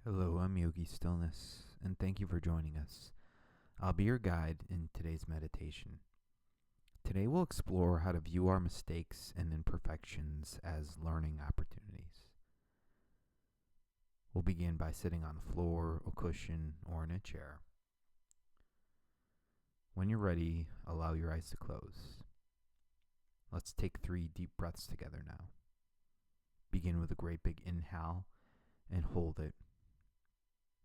Hello, I'm Yogi Stillness, and thank you for joining us. I'll be your guide in today's meditation. Today we'll explore how to view our mistakes and imperfections as learning opportunities. We'll begin by sitting on the floor, a cushion, or in a chair. When you're ready, allow your eyes to close. Let's take 3 deep breaths together now. Begin with a great big inhale and hold it,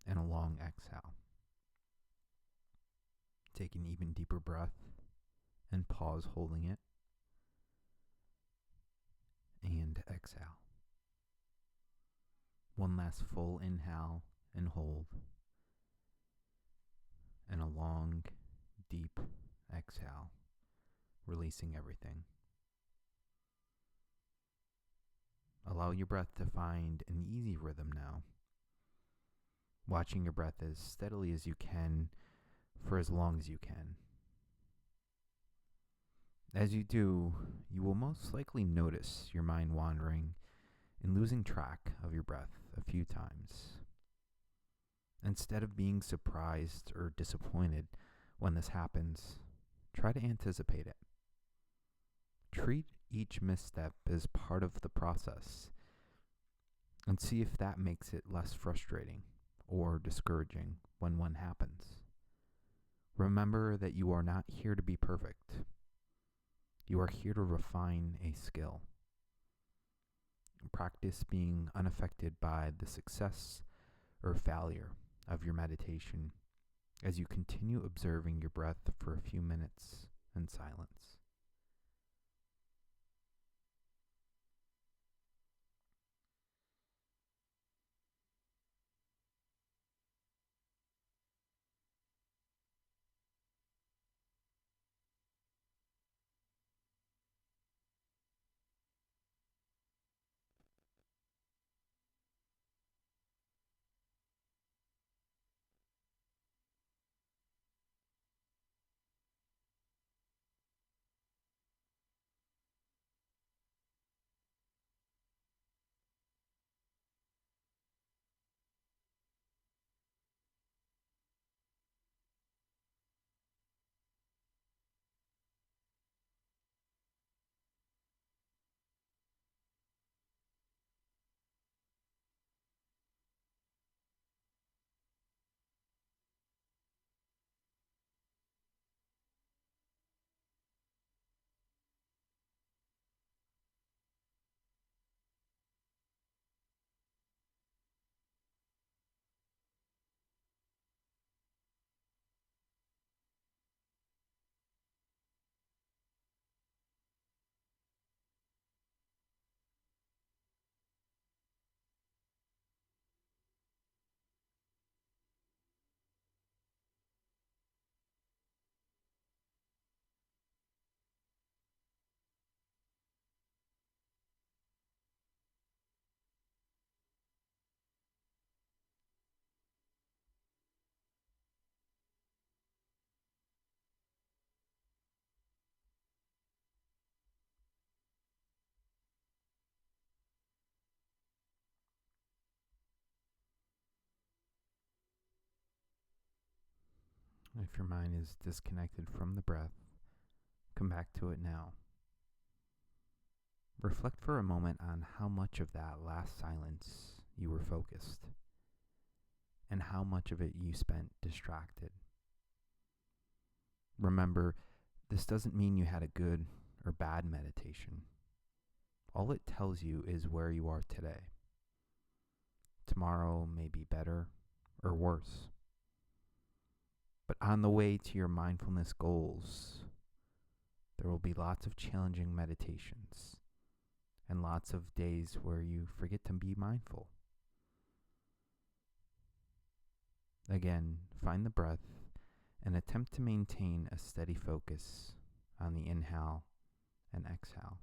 and a long exhale. Take an even deeper breath and pause holding it, and exhale. One last full inhale and hold, and a long, deep exhale, releasing everything. Allow your breath to find an easy rhythm now, watching your breath as steadily as you can for as long as you can. As you do, you will most likely notice your mind wandering and losing track of your breath a few times. Instead of being surprised or disappointed when this happens, try to anticipate it. Treat each misstep as part of the process and see if that makes it less frustrating or discouraging when one happens. Remember that you are not here to be perfect. You are here to refine a skill. Practice being unaffected by the success or failure of your meditation as you continue observing your breath for a few minutes in silence. If your mind is disconnected from the breath, come back to it now. Reflect for a moment on how much of that last silence you were focused, and how much of it you spent distracted. Remember, this doesn't mean you had a good or bad meditation. All it tells you is where you are today. Tomorrow may be better or worse. But on the way to your mindfulness goals, there will be lots of challenging meditations and lots of days where you forget to be mindful. Again, find the breath and attempt to maintain a steady focus on the inhale and exhale.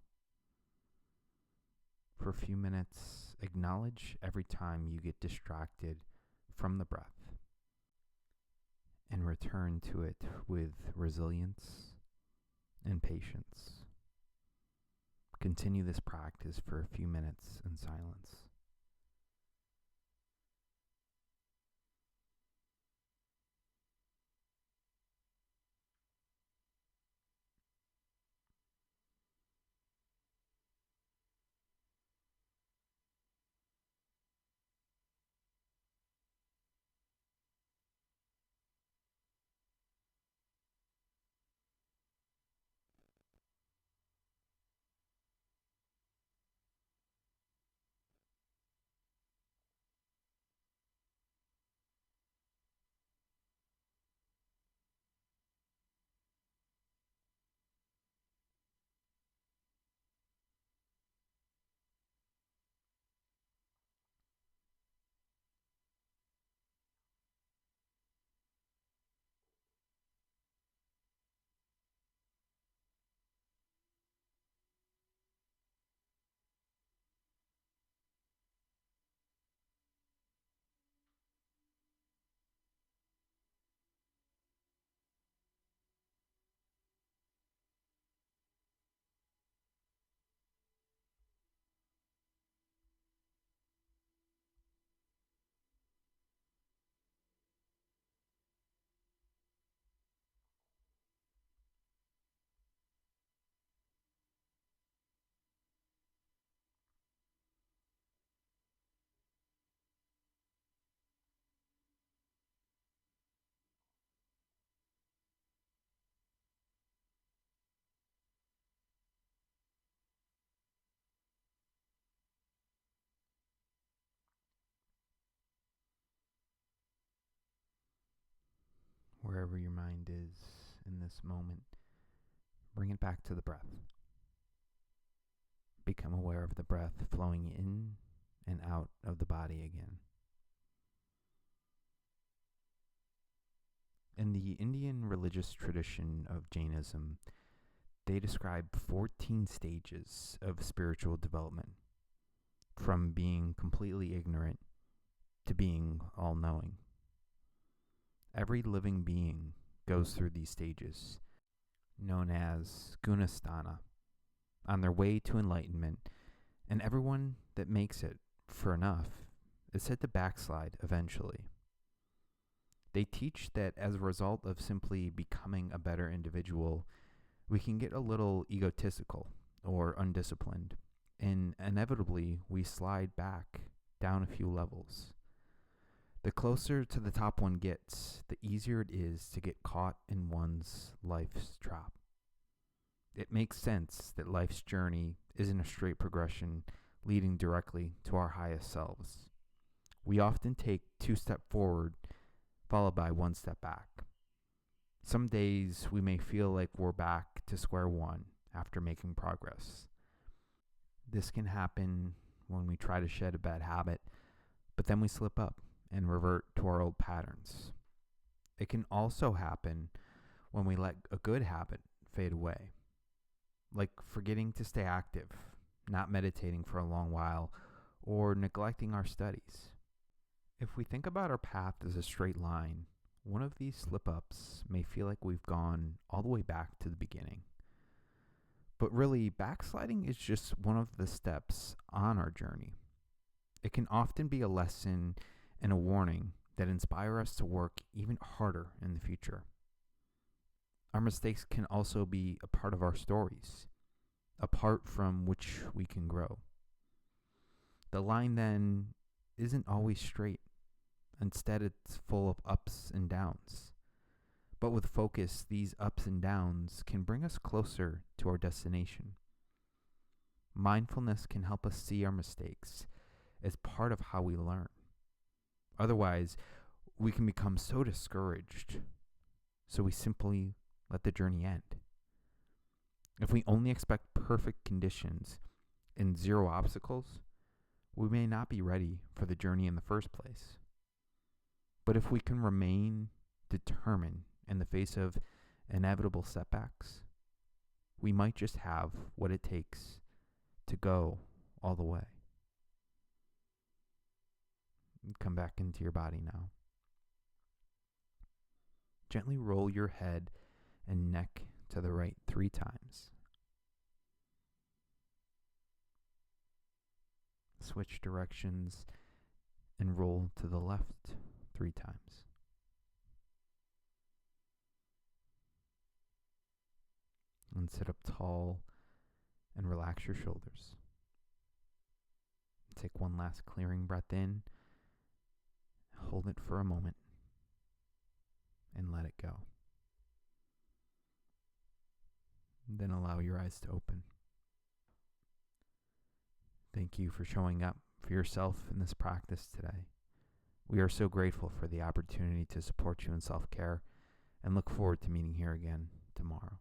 For a few minutes, acknowledge every time you get distracted from the breath and return to it with resilience and patience. Continue this practice for a few minutes in silence. mind is in this moment, bring it back to the breath. Become aware of the breath flowing in and out of the body again. In the Indian religious tradition of Jainism, they describe 14 stages of spiritual development, from being completely ignorant to being all-knowing. Every living being goes through these stages, known as gunasthana, on their way to enlightenment, and everyone that makes it for enough is said to backslide eventually. They teach that as a result of simply becoming a better individual, we can get a little egotistical or undisciplined, and inevitably we slide back down a few levels. The closer to the top one gets, the easier it is to get caught in one's life's trap. It makes sense that life's journey isn't a straight progression leading directly to our highest selves. We often take 2 steps forward, followed by 1 step back. Some days we may feel like we're back to square one after making progress. This can happen when we try to shed a bad habit, but then we slip up and revert to our old patterns. It can also happen when we let a good habit fade away, like forgetting to stay active, not meditating for a long while, or neglecting our studies. If we think about our path as a straight line, one of these slip-ups may feel like we've gone all the way back to the beginning. But really, backsliding is just one of the steps on our journey. It can often be a lesson and a warning that inspire us to work even harder in the future. Our mistakes can also be a part of our stories, a part from which we can grow. The line then isn't always straight. Instead, it's full of ups and downs. But with focus, these ups and downs can bring us closer to our destination. Mindfulness can help us see our mistakes as part of how we learn. Otherwise, we can become so discouraged, so we simply let the journey end. If we only expect perfect conditions and 0 obstacles, we may not be ready for the journey in the first place. But if we can remain determined in the face of inevitable setbacks, we might just have what it takes to go all the way. Come back into your body now. Gently roll your head and neck to the right 3 times. Switch directions and roll to the left 3 times. And sit up tall and relax your shoulders. Take one last clearing breath in, hold it for a moment, and let it go. Then allow your eyes to open. Thank you for showing up for yourself in this practice today. We are so grateful for the opportunity to support you in self-care and look forward to meeting here again tomorrow.